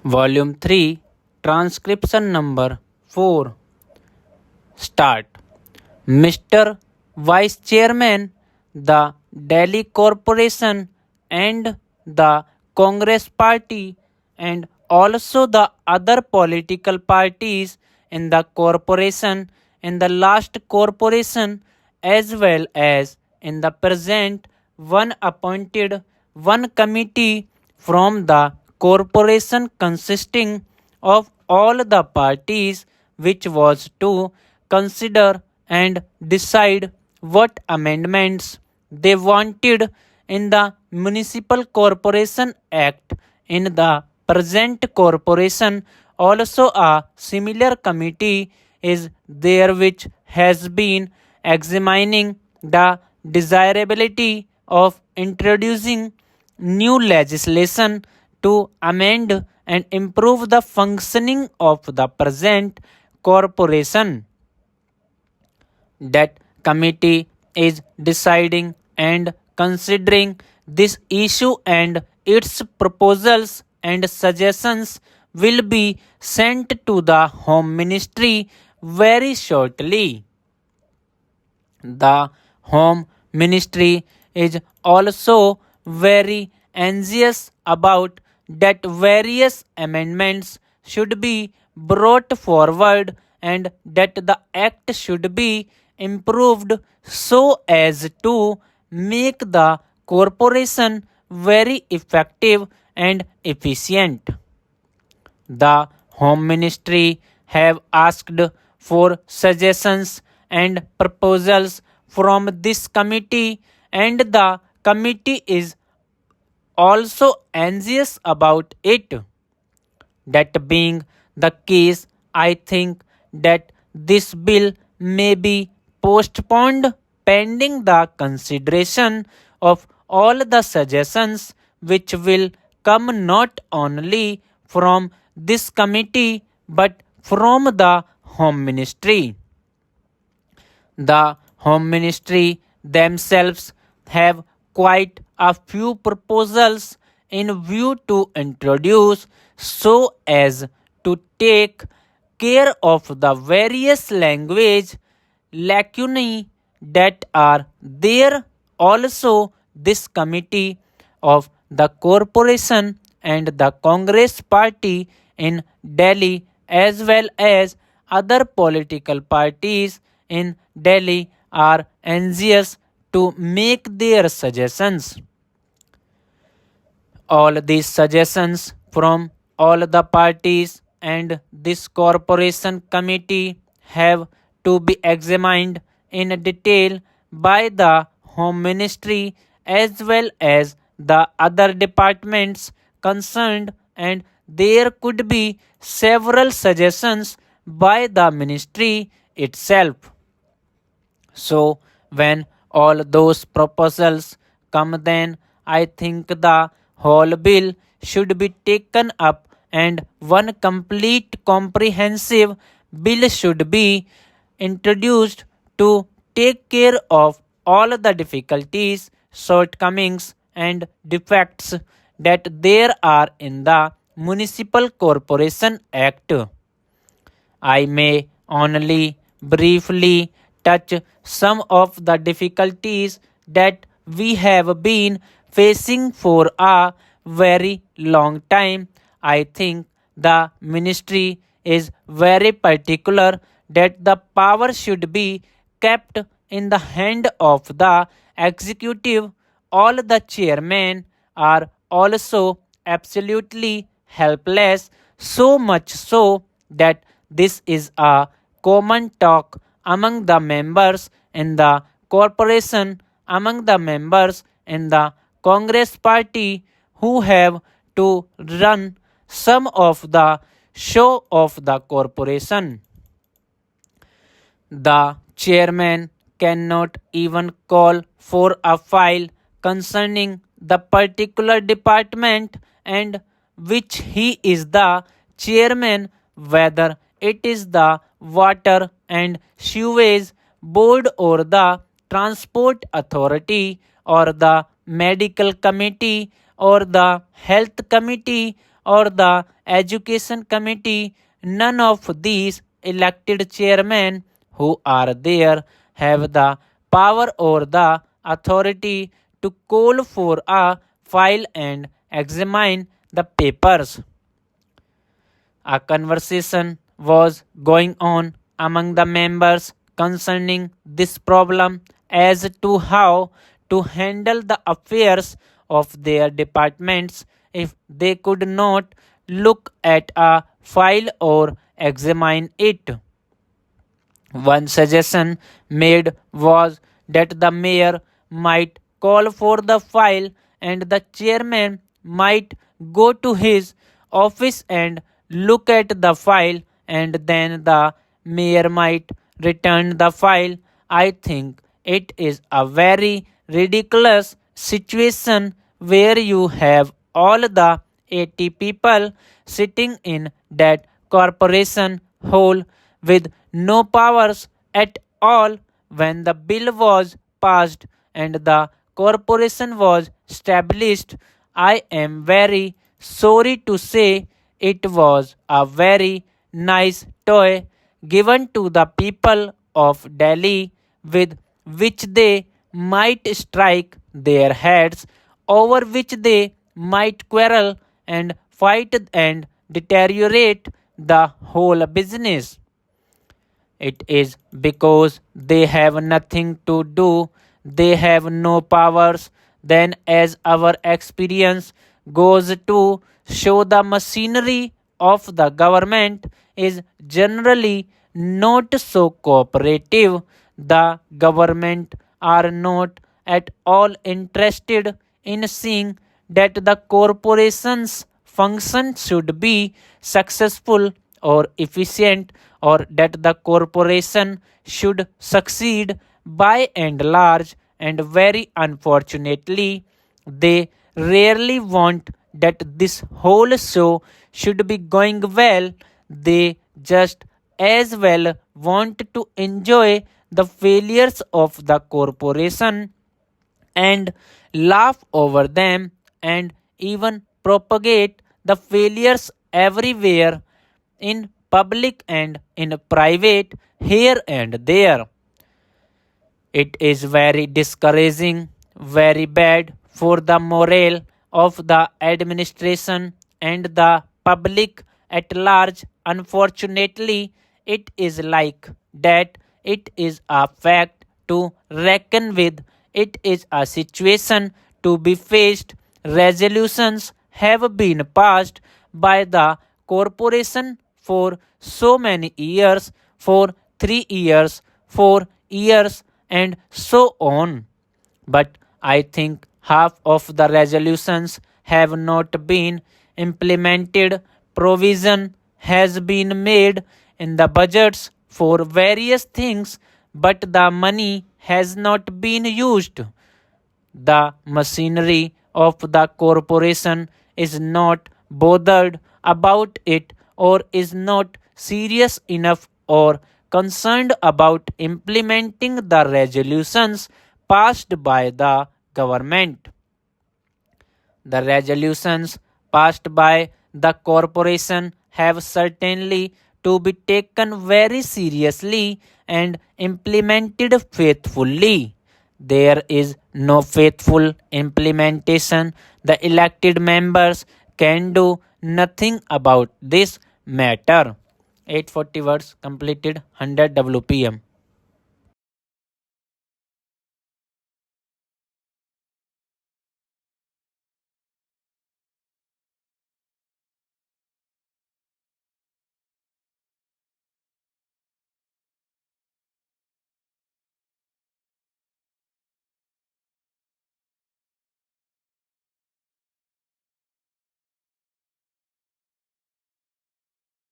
Volume 3, Transcription number 4. Start. Mr. Vice Chairman, the Delhi Corporation and the Congress Party and also the other political parties in the corporation, in the last corporation, as well as in the present, one appointed one committee from the corporation consisting of all the parties, which was to consider and decide what amendments they wanted in the Municipal Corporation Act. In the present corporation, also a similar committee is there which has been examining the desirability of introducing new legislation to amend and improve the functioning of the present corporation. That committee is deciding and considering this issue, and its proposals and suggestions will be sent to the Home Ministry very shortly. The Home Ministry is also very anxious about that various amendments should be brought forward and that the act should be improved so as to make the corporation very effective and efficient. The Home Ministry have asked for suggestions and proposals from this committee, and the committee is also anxious about it. That being the case, I think that this bill may be postponed pending the consideration of all the suggestions which will come not only from this committee but from the Home Ministry. The Home Ministry themselves have quite a few proposals in view to introduce so as to take care of the various language lacunae that are there. Also, this committee of the corporation and the Congress party in Delhi, as well as other political parties in Delhi, are anxious to make their suggestions. All these suggestions from all the parties and this corporation committee have to be examined in detail by the Home Ministry as well as the other departments concerned, and there could be several suggestions by the ministry itself. So, when all those proposals come, then I think the whole bill should be taken up and one complete comprehensive bill should be introduced to take care of all the difficulties, shortcomings, and defects that there are in the Municipal Corporation Act. I may only briefly touch some of the difficulties that we have been facing for a very long time. I think the ministry is very particular that the power should be kept in the hand of the executive. All the chairmen are also absolutely helpless, so much so that this is a common talk among the members in the corporation, among the members in the Congress party who have to run some of the show of the corporation. The chairman cannot even call for a file concerning the particular department and which he is the chairman, whether it is the water and sewage board or the transport authority or the medical committee or the health committee or the education committee, none of these elected chairmen who are there have the power or the authority to call for a file and examine the papers. A conversation was going on among the members concerning this problem as to how to handle the affairs of their departments if they could not look at a file or examine it. One suggestion made was that the mayor might call for the file and the chairman might go to his office and look at the file and then the mayor might return the file. I think it is a very ridiculous situation where you have all the 80 people sitting in that corporation hall with no powers at all when the bill was passed and the corporation was established. I am very sorry to say it was a very nice toy given to the people of Delhi with which they might strike their heads, over which they might quarrel and fight and deteriorate the whole business. It is because they have nothing to do, they have no powers. Then, as our experience goes to show, the machinery of the government is generally not so cooperative. The government are not at all interested in seeing that the corporation's function should be successful or efficient, or that the corporation should succeed by and large, and very unfortunately they rarely want that this whole show should be going well. They just as well want to enjoy the failures of the corporation and laugh over them and even propagate the failures everywhere in public and in private here and there. It is very discouraging, very bad for the morale of the administration and the public at large. Unfortunately, it is like that. It is a fact to reckon with. It is a situation to be faced. Resolutions have been passed by the corporation for so many years, for 3 years, 4 years, and so on. But I think half of the resolutions have not been implemented. Provision has been made in the budgets for various things, but the money has not been used. The machinery of the corporation is not bothered about it, or is not serious enough or concerned about implementing the resolutions passed by the government. The resolutions passed by the corporation have certainly to be taken very seriously and implemented faithfully. There is no faithful implementation. The elected members can do nothing about this matter. 840 words completed, 100 WPM.